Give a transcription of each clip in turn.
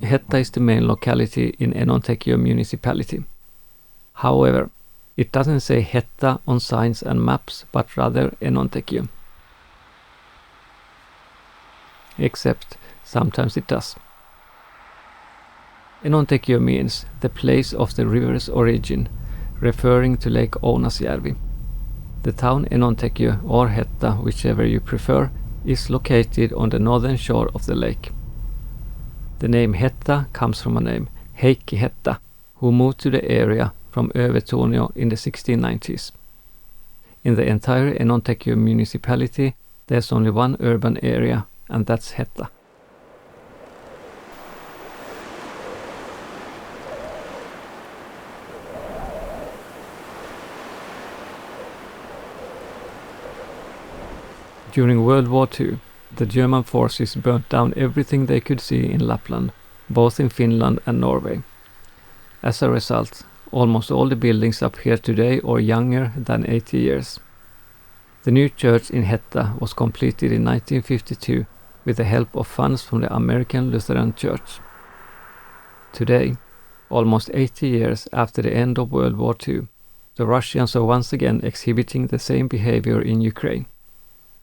Hetta is the main locality in Enontekiö municipality. However, it doesn't say Hetta on signs and maps, but rather Enontekiö. Except sometimes it does. Enontekiö means the place of the river's origin, referring to Lake Ounasjärvi. The town Enontekiö or Hetta, whichever you prefer, is located on the northern shore of the lake. The name Hetta comes from a name, Heikki Hetta, who moved to the area from Övertorneå in the 1690s. In the entire Enontekiö municipality, there's only one urban area, and that's Hetta. During World War II, the German forces burnt down everything they could see in Lapland, both in Finland and Norway. As a result, almost all the buildings up here today are younger than 80 years. The new church in Hetta was completed in 1952 with the help of funds from the American Lutheran Church. Today, almost 80 years after the end of World War II, the Russians are once again exhibiting the same behavior in Ukraine.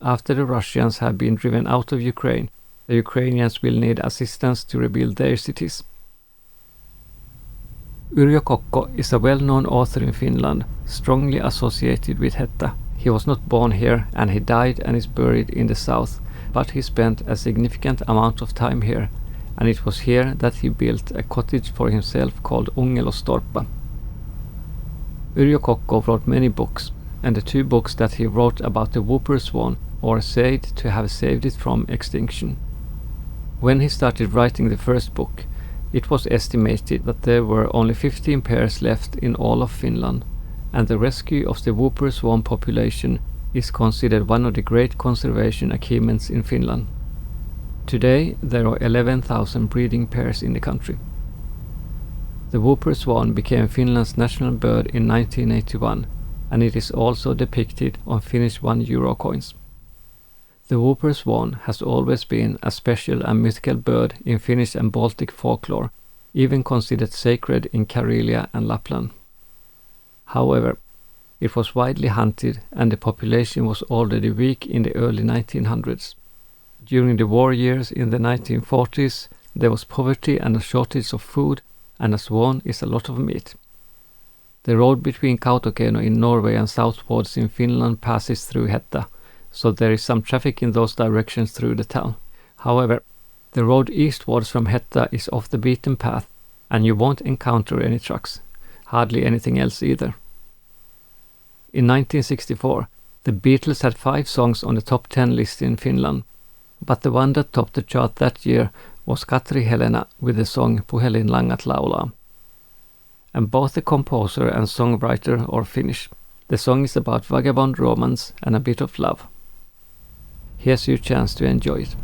After the Russians have been driven out of Ukraine, the Ukrainians will need assistance to rebuild their cities. Yrjö Kokko is a well-known author in Finland, strongly associated with Hetta. He was not born here and he died and is buried in the south, but he spent a significant amount of time here, and it was here that he built a cottage for himself called Ungelostorpa. Yrjö Kokko wrote many books, and the two books that he wrote about the whooper swan are said to have saved it from extinction. When he started writing the first book, it was estimated that there were only 15 pairs left in all of Finland, and the rescue of the whooper swan population is considered one of the great conservation achievements in Finland. Today there are 11,000 breeding pairs in the country. The whooper swan became Finland's national bird in 1981, and it is also depicted on Finnish €1 coins. The whooper swan has always been a special and mythical bird in Finnish and Baltic folklore, even considered sacred in Karelia and Lapland. However, it was widely hunted and the population was already weak in the early 1900s. During the war years in the 1940s, there was poverty and a shortage of food, and a swan is a lot of meat. The road between Övertorneå in Norway and southwards in Finland passes through Hetta, so there is some traffic in those directions through the town. However, the road eastwards from Hetta is off the beaten path, and you won't encounter any trucks, hardly anything else either. In 1964, the Beatles had 5 songs on the top 10 list in Finland, but the one that topped the chart that year was Katri Helena with the song Puhelinlangat laulaa. And both the composer and songwriter are Finnish. The song is about vagabond romance and a bit of love. Here's your chance to enjoy it.